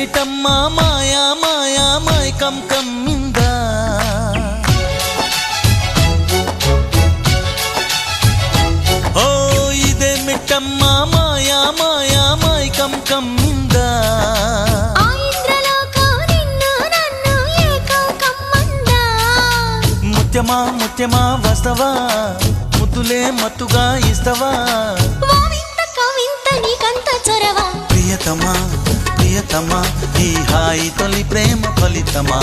ఇదేమిటమ్మా మాయా మాయా మైకం కమ్మిందా ఓ ఇదేమిటమ్మా మాయా మాయా మైకం కమ్మిందా ముత్యమా ముత్యమా వస్తవా ముద్దులే మత్తుగా ఇస్తవా ప్రియతమా ప్రియతమా ఈ హాయి తొలి ప్రేమ ఫలితమా